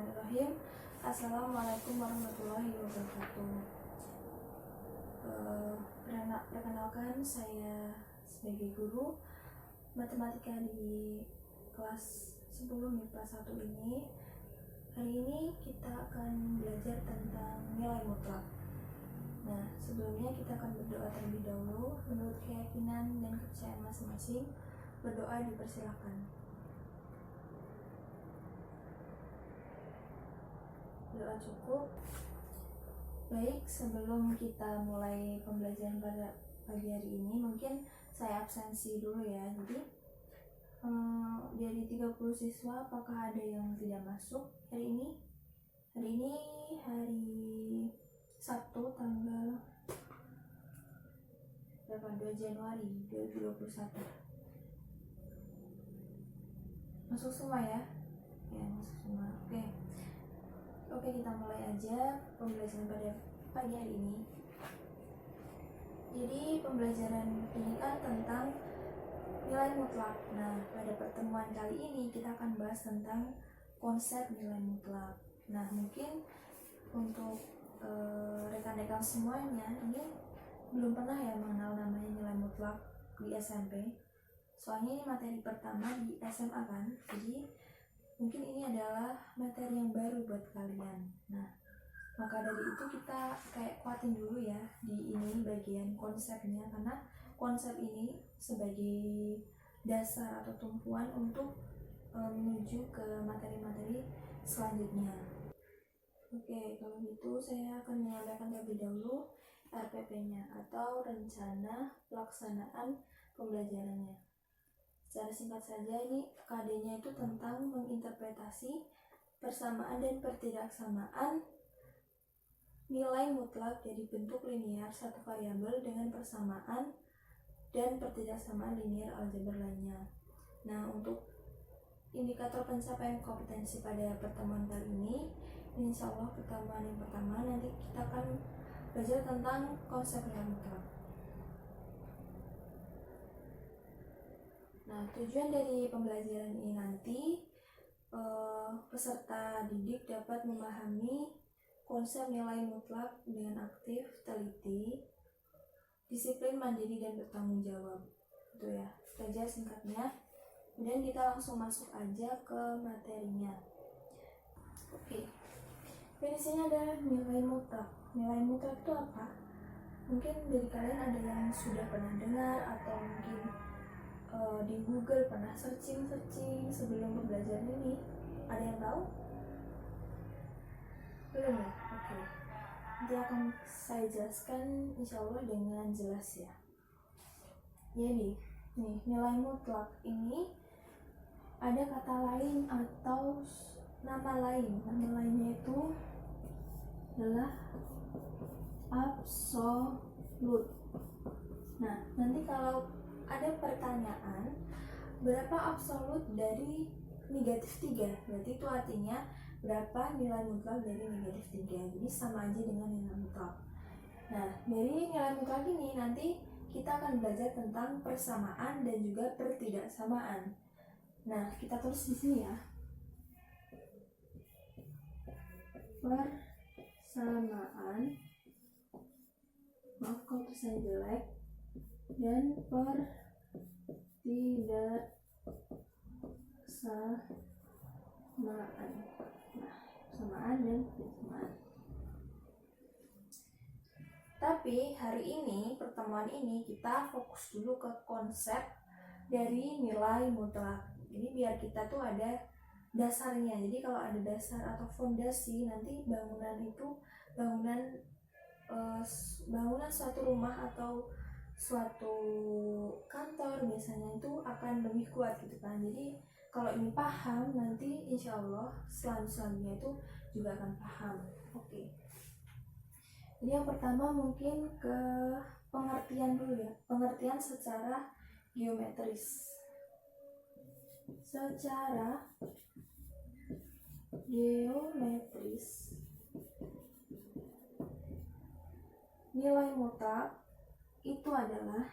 Bismillahirrahmanirrahim. Assalamualaikum warahmatullahi wabarakatuh. Perkenalkan, saya sebagai guru matematika di kelas 10 MIPA 1 ini. Hari ini kita akan belajar tentang nilai mutlak. Nah, sebelumnya kita akan berdoa terlebih dahulu. Menurut keyakinan dan kepercayaan masing-masing, berdoa dipersilakan. Doa cukup. Baik, sebelum kita mulai pembelajaran pada pagi hari ini, mungkin saya absensi dulu ya. Jadi dari 30 siswa, apakah ada yang tidak masuk hari ini? Hari ini hari Sabtu tanggal 2 Januari 2021. Masuk semua ya? Ya, masuk semua. Oke, kita mulai aja pembelajaran pada pagi hari ini. Jadi pembelajaran ini kan tentang nilai mutlak. Nah, pada pertemuan kali ini kita akan bahas tentang konsep nilai mutlak. Nah, mungkin untuk rekan-rekan semuanya ini belum pernah ya mengenal namanya nilai mutlak di SMP. Soalnya ini materi pertama di SMA kan. Jadi mungkin ini adalah materi yang baru buat kalian. Nah, maka dari itu kita kayak kuatin dulu ya di ini bagian konsepnya, karena konsep ini sebagai dasar atau tumpuan untuk menuju ke materi-materi selanjutnya. Oke, kalau gitu saya akan menyampaikan terlebih dahulu RPP-nya atau rencana pelaksanaan pembelajarannya. Secara singkat saja, ini KD-nya itu tentang menginterpretasi persamaan dan pertidaksamaan nilai mutlak dari bentuk linear satu variabel dengan persamaan dan pertidaksamaan linear aljabar lainnya. Nah, untuk indikator pencapaian kompetensi pada pertemuan kali ini, insya Allah pertemuan yang pertama nanti kita akan belajar tentang konsep nilai mutlak. Nah, tujuan dari pembelajaran ini nanti peserta didik dapat memahami konsep nilai mutlak dengan aktif, teliti, disiplin, mandiri, dan bertanggung jawab. Itu ya, saja singkatnya. Kemudian kita langsung masuk aja ke materinya. Oke. Di sini ada nilai mutlak. Nilai mutlak itu apa? Mungkin dari kalian ada yang sudah pernah dengar atau mungkin di Google pernah searching sebelum pembelajaran ini. Ada yang tahu? Belum ya? Oke. Nanti akan saya jelaskan insya Allah dengan jelas ya. Jadi, nih nilai mutlak ini ada kata lain atau nama lain. Nama lainnya itu adalah absolut. Nah, nanti kalau ada pertanyaan berapa absolut dari negatif 3, berarti itu artinya berapa nilai mutlak dari negatif 3. Jadi sama aja dengan nilai mutlak. Nah, dari nilai mutlak ini nanti kita akan belajar tentang persamaan dan juga pertidaksamaan. Nah, kita tulis di sini ya. Persamaan, maaf kalau tulisannya jelek, dan pertidaksamaan. Nah, persamaan dan pertidaksamaan. Tapi hari ini, pertemuan ini kita fokus dulu ke konsep dari nilai mutlak. Jadi biar kita tuh ada dasarnya. Jadi kalau ada dasar atau fondasi, nanti bangunan suatu rumah atau suatu kantor misalnya itu akan lebih kuat gitu kan. Jadi kalau ini paham, nanti insya Allah selanjutnya itu juga akan paham. Oke. Jadi yang pertama mungkin ke pengertian dulu ya. Pengertian secara geometris. Secara geometris, nilai mutlak itu adalah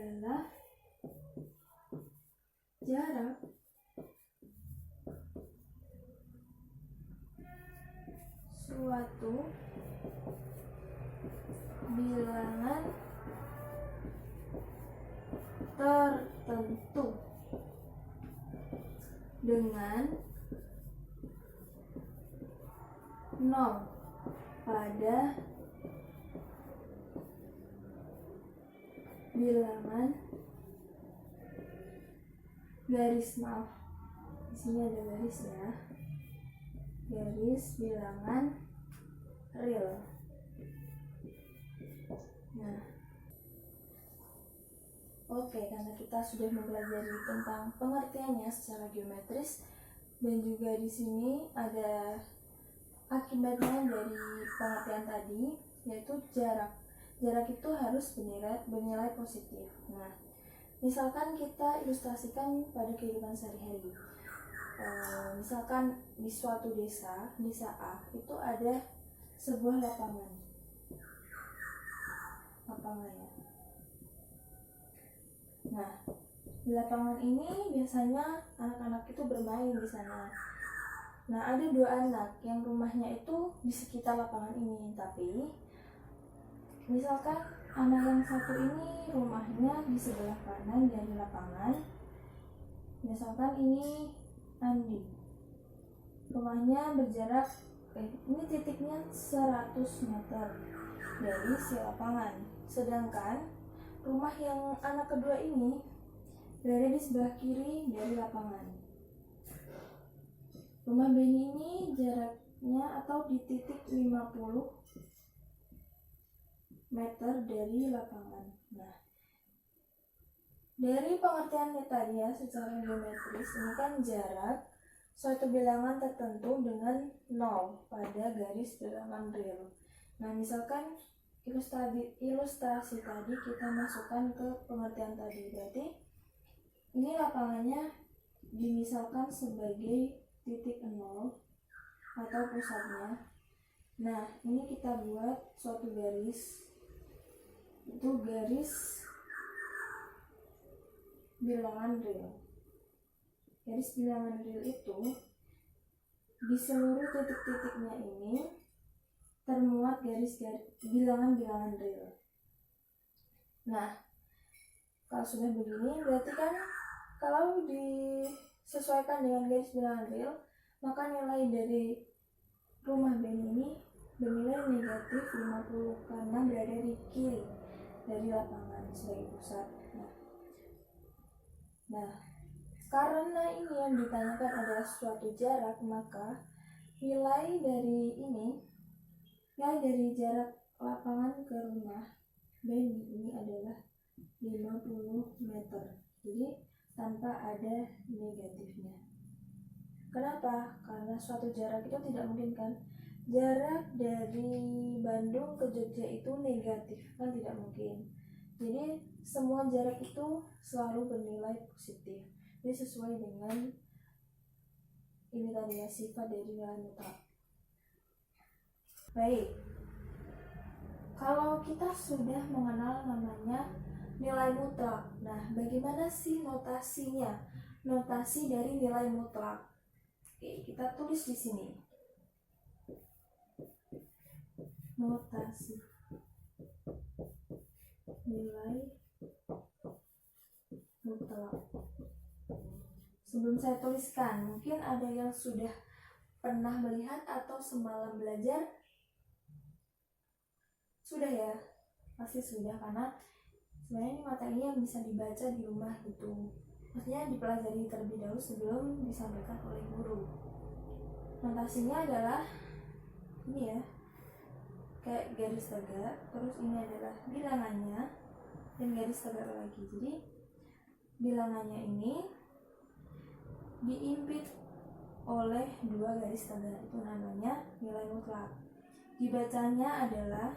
adalah jarak suatu bilangan tertentu dengan 0 pada bilangan garis, maaf di sini ada garis ya, garis bilangan real. Nah, oke, karena kita sudah mempelajari tentang pengertiannya secara geometris dan juga di sini ada akibatnya dari pengertian tadi, yaitu jarak. Jarak itu harus bernilai positif. Nah, misalkan kita ilustrasikan pada kehidupan sehari-hari. Misalkan di suatu desa A itu ada sebuah lapangan ya. Nah, di lapangan ini biasanya anak-anak itu bermain di sana. Nah, ada 2 anak yang rumahnya itu di sekitar lapangan ini, tapi misalkan anak yang satu ini rumahnya di sebelah kanan dari lapangan. Misalkan ini Andi, rumahnya berjarak ini titiknya 100 meter dari si lapangan. Sedangkan rumah yang anak kedua ini berada di sebelah kiri dari lapangan. Rumah Beni ini jaraknya atau di titik 50 meter dari lapangan. Nah, dari pengertiannya tadi ya secara geometris, ini kan jarak suatu bilangan tertentu dengan 0 pada garis bilangan real. Nah, misalkan ilustrasi tadi kita masukkan ke pengertian tadi, berarti ini lapangannya dimisalkan sebagai titik 0 atau pusatnya. Nah, ini kita buat suatu garis, itu garis bilangan real. Garis bilangan real itu di seluruh titik-titiknya ini termuat bilangan-bilangan real. Nah, kalau sudah begini berarti kan kalau disesuaikan dengan garis bilangan real, maka nilai dari rumah Beni ini bernilai negatif 50 karena berada di kiri dari lapangan sebagai pusat. Nah, karena ini yang ditanyakan adalah suatu jarak, maka nilai dari jarak lapangan ke rumah Beni ini adalah 50 meter. Jadi tanpa ada negatifnya. Kenapa? Karena suatu jarak itu tidak mungkin kan? Jarak dari Bandung ke Jogja itu negatif, kan tidak mungkin. Jadi semua jarak itu selalu bernilai positif. Jadi sesuai dengan ini tadi ya, sifat dari nilai mutlak. Baik, kalau kita sudah mengenal namanya nilai mutlak, nah bagaimana sih notasinya? Notasi dari nilai mutlak. Oke, kita tulis di sini. Notasi nilai mutlak. Sebelum saya tuliskan, mungkin ada yang sudah pernah melihat atau semalam belajar. Sudah ya? Pasti sudah, karena sebenarnya ini materinya bisa dibaca di rumah gitu. Maksudnya dipelajari terlebih dahulu sebelum disampaikan oleh guru. Notasinya adalah ini ya, kayak garis tegak, terus ini adalah bilangannya dan garis tegak lagi. Jadi bilangannya ini diimpit oleh 2 garis tegak, itu namanya nilai mutlak. Dibacanya adalah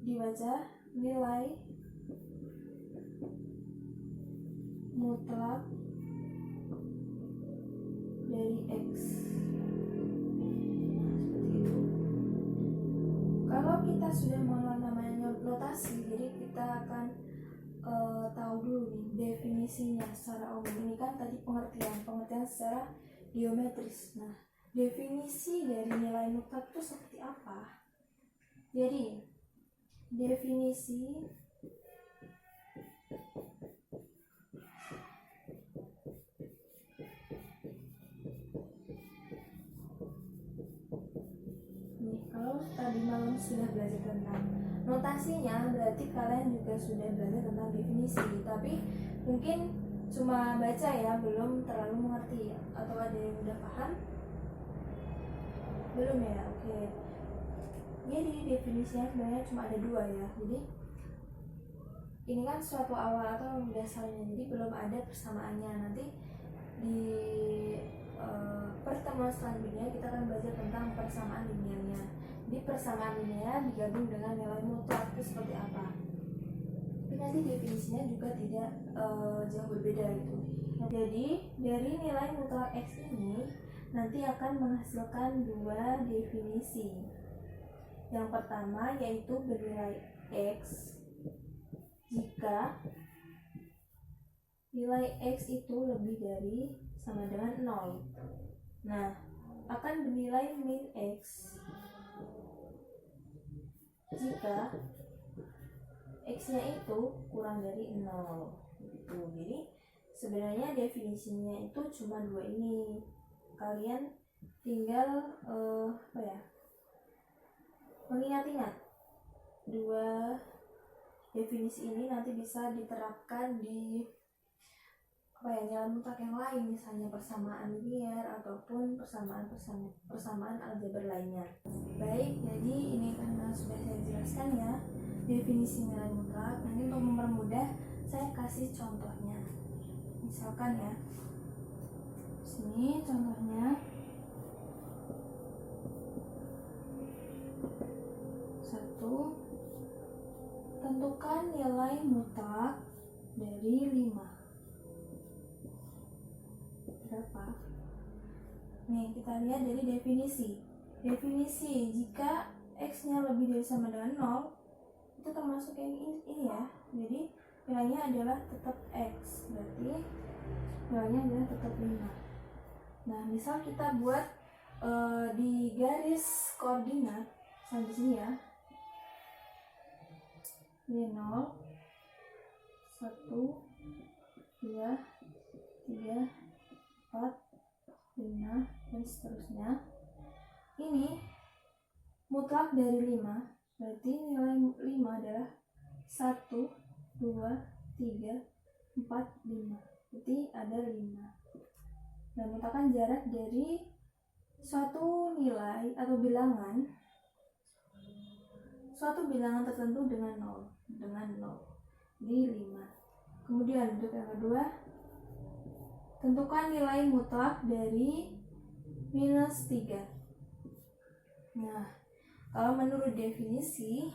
nilai mutlak dari X. Seperti itu. Kalau kita sudah mengenal namanya notasi, jadi kita akan tahu dulu nih definisinya secara umum. Ini kan tadi pengertian secara geometris. Nah, definisi dari nilai mutlak itu seperti apa? Jadi, definisi nih, kalau tadi malam sudah belajar tentang notasinya, berarti kalian juga sudah belajar tentang definisi, tapi mungkin cuma baca ya, belum terlalu mengerti. Atau ada yang udah paham? Belum ya? Oke. Jadi definisinya sebenarnya cuma ada dua ya. Jadi ini kan suatu awal atau dasarnya, jadi belum ada persamaannya. Nanti di pertemuan selanjutnya kita akan belajar tentang persamaan linearnya. Di persamaan linear digabung dengan nilai mutlak itu seperti apa. Tapi nanti definisinya juga tidak jauh berbeda gitu. Nah, jadi dari nilai mutlak X ini nanti akan menghasilkan dua definisi. Yang pertama yaitu bernilai X jika nilai X itu lebih dari sama dengan 0. Nah, akan bernilai min X jika X-nya itu kurang dari 0 gitu. Jadi sebenarnya definisinya itu cuma dua ini. Kalian tinggal mengingat-ingat dua definisi ini, nanti bisa diterapkan di nilai mutlak yang lain, misalnya persamaan linear ataupun persamaan aljabar lainnya. Baik, jadi ini karena sudah saya jelaskan ya definisi nilai mutlak. Nanti untuk mempermudah saya kasih contohnya. Misalkan ya, sini contohnya 1. Tentukan nilai mutlak dari 5. Berapa? Nih, kita lihat dari definisi. Definisi jika X-nya lebih dari sama dengan 0, itu termasuk yang ini ya. Jadi nilainya adalah tetap X, berarti nilainya adalah tetap 5. Nah, misal kita buat di garis koordinat sampai sini ya. Ini 0, 1, 2, 3, 4, 5, dan seterusnya. Ini mutlak dari 5, berarti nilai 5 adalah 1, 2, 3, 4, 5. Berarti ada 5. Dan letakkan jarak dari suatu nilai atau suatu bilangan tertentu dengan 0. Di 5. Kemudian untuk yang kedua, tentukan nilai mutlak dari -3. Nah, kalau menurut definisi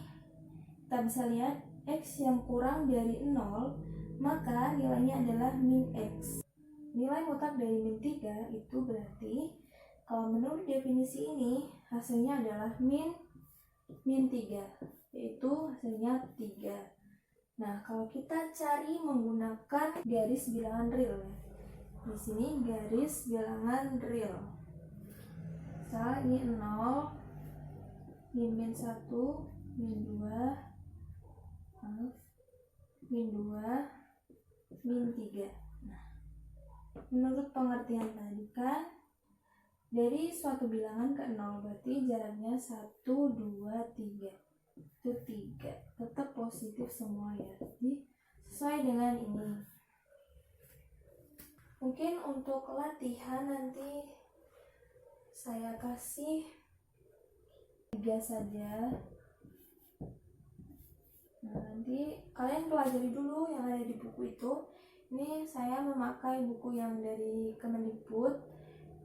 kita bisa lihat X yang kurang dari 0, maka nilainya adalah min X. Nilai mutlak dari -3 itu berarti kalau menurut definisi ini hasilnya adalah min 3, yaitu hasilnya 3. Nah, kalau kita cari menggunakan garis bilangan real ya. Di sini garis bilangan real. Misal ini 0, ini min 1, min 2, min 2, min 3. Nah, menurut pengertian tadi kan dari suatu bilangan ke 0, berarti jaraknya 1, 2, 3. Itu 3. Tetap positif semua ya. Jadi sesuai dengan ini. Mungkin untuk latihan nanti saya kasih 3 saja. Nah, nanti kalian pelajari dulu yang ada di buku itu. Ini saya memakai buku yang dari Kemendikbud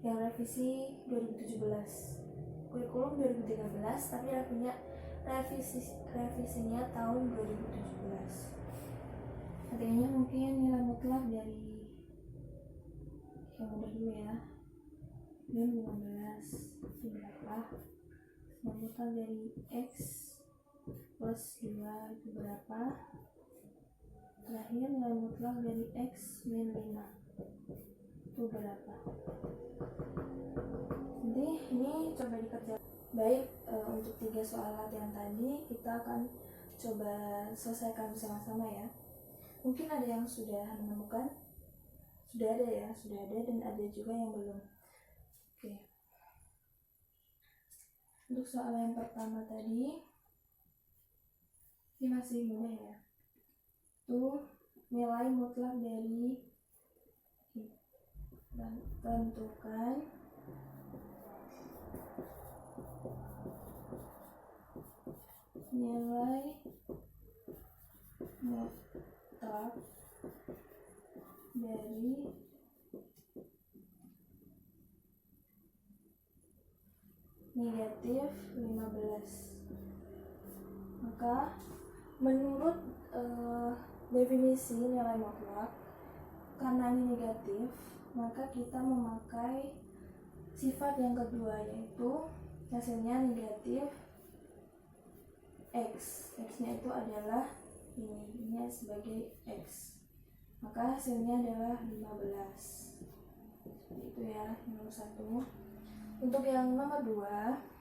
yang revisi 2017, kurikulum 2013, tapi revisinya tahun 2017. Artinya mungkin nilai mutlak dari yang udah dulu ya, min 15 itu berapa? Nilai mutlak dari X plus 2 itu berapa? terakhir nilai mutlak dari X min 5 itu berapa? Nanti ini coba dikerjakan. Baik, untuk 3 soal latihan tadi kita akan coba selesaikan bersama-sama ya. Mungkin ada yang sudah menemukan, sudah ada dan ada juga yang belum. Oke. Untuk soal yang pertama tadi ini masih mudah ya. Itu nilai mutlak dari dan tentukan nilai mutlak dari negatif 15. Maka menurut definisi nilai mutlak, karena ini negatif, maka kita memakai sifat yang kedua, yaitu hasilnya negatif X. X-nya itu adalah ini sebagai X. Maka hasilnya adalah 15. Itu ya, nomor 1. Untuk yang nomor 2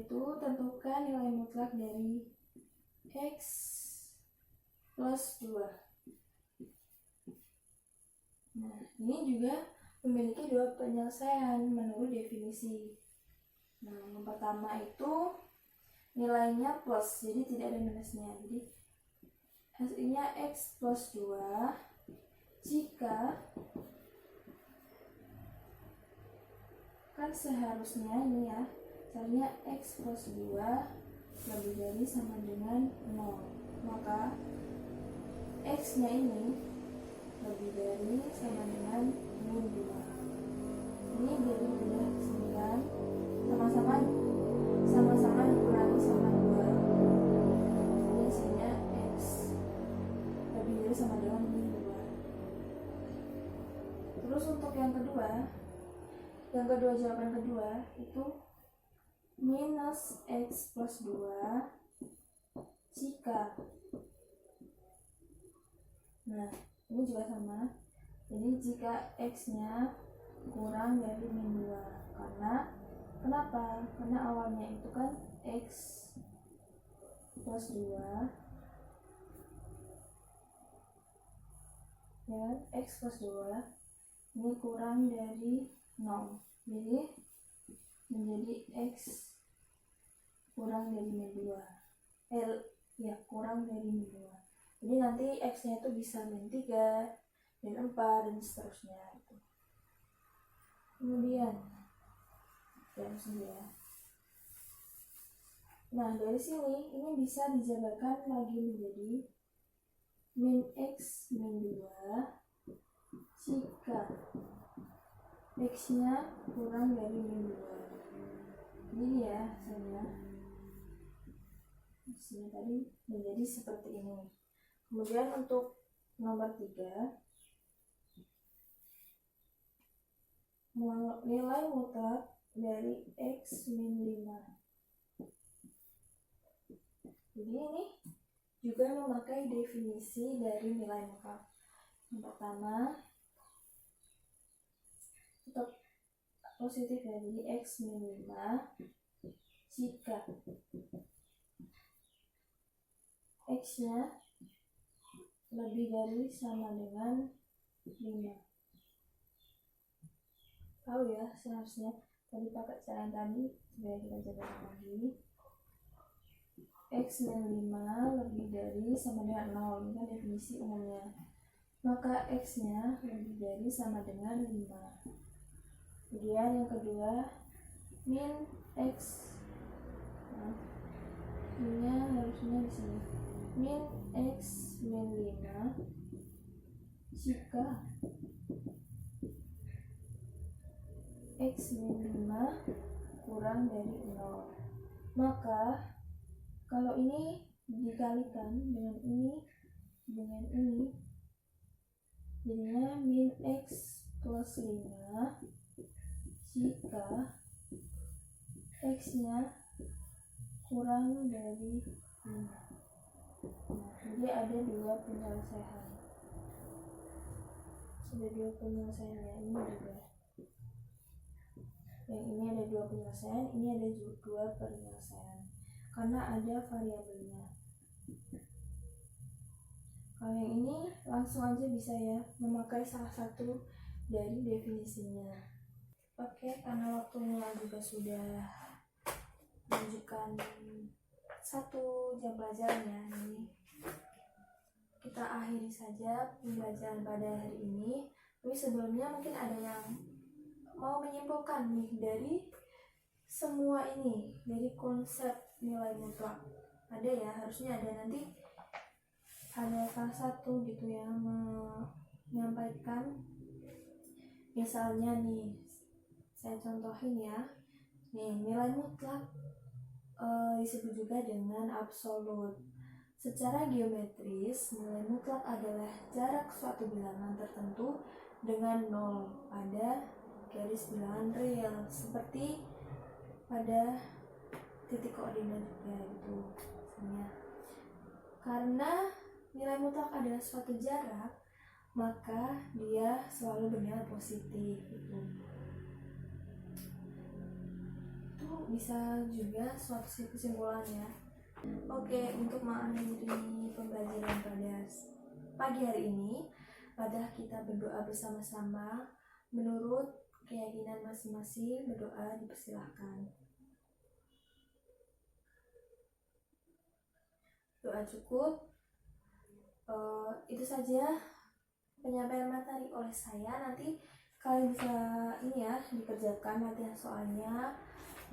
itu tentukan nilai mutlak dari X plus 2. Nah, ini juga memiliki 2 penyelesaian menurut definisi. Nah, yang pertama itu nilainya plus, jadi tidak ada minusnya. Jadi hasilnya X plus 2 jika kan seharusnya ini ya, seharusnya X plus 2 lebih dari sama dengan 0. Maka X nya ini lebih dari sama dengan min 2. Ini jadi udah 9 sama-sama dikurangi sama 2. Jadi hasilnya X lebih dari sama dengan min 2. Terus untuk yang kedua, jawaban kedua itu minus X plus 2 jika, nah ini juga sama, jadi jika X nya kurang dari min 2. Kenapa? Karena awalnya itu kan X plus 2 ya, X plus 2 ini kurang dari 0, jadi menjadi X kurang dari min 2, kurang dari min 2. Jadi nanti X nya itu bisa min 3, min 4, dan seterusnya itu. Kemudian yang 9. Nah, dari sini ini bisa dijabarkan lagi menjadi min X min 2 jika X nya kurang dari min 2. Ini ya hasilnya. Hasilnya tadi menjadi seperti ini. Kemudian untuk nomor 3, nilai mutlak dari X min 5. Jadi ini juga memakai definisi dari nilai mutlak. Yang pertama tetap positif ya, jadi X min 5 jika X nya lebih dari sama dengan 5. Tahu ya, seharusnya tadi pakai cara yang tadi, supaya kita jabarkan lagi. X min 5 lebih dari sama dengan 0, ini kan definisi umumnya. Maka X nya lebih dari sama dengan 5. Kemudian yang kedua, min X, nah ini harusnya di sini, min X min 5 jika X min 5 kurang dari 0. Maka kalau ini dikalikan dengan ini jadinya min X plus 5 jika X nya kurang dari 5. dia ada dua penyelesaian. Ada dua penyelesaiannya, ini juga. Yang ini ada dua penyelesaian, ini ada dua penyelesaian. Karena ada variabelnya. Kalau yang ini langsung aja bisa ya, memakai salah satu dari definisinya. Oke, karena waktunya juga sudah menunjukkan 1 jam pelajarannya ini, kita akhiri saja pembelajaran pada hari ini. Tapi sebelumnya mungkin ada yang mau menyimpulkan nih dari semua ini, dari konsep nilai mutlak. Ada ya, harusnya ada, nanti ada salah satu gitu yang menyampaikan. Misalnya nih, saya contohin ya. Nih, nilai mutlak disebut juga dengan absolut. Secara geometris, nilai mutlak adalah jarak suatu bilangan tertentu dengan 0 pada garis bilangan real, seperti pada titik koordinat juga gitu. Misalnya, karena nilai mutlak adalah suatu jarak, maka dia selalu bernilai positif gitu. Itu bisa juga suatu kesimpulan ya. Oke, untuk mengakhiri pembelajaran pada pagi hari ini, adalah kita berdoa bersama-sama. Menurut keyakinan masing-masing, berdoa dipersilahkan. Doa cukup. Itu saja penyampaian materi oleh saya. Nanti kalian bisa ini ya, dikerjakan latihan soalnya,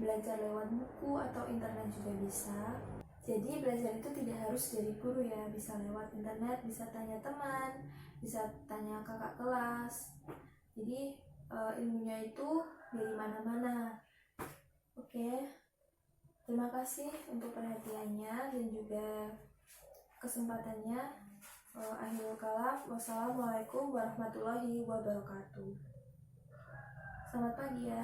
belajar lewat buku atau internet juga bisa. Jadi belajar itu tidak harus dari guru ya, bisa lewat internet, bisa tanya teman, bisa tanya kakak kelas. Jadi ilmunya itu dari mana-mana. Oke, terima kasih untuk perhatiannya dan juga kesempatannya. Akhirul kalam, wassalamualaikum warahmatullahi wabarakatuh. Selamat pagi ya.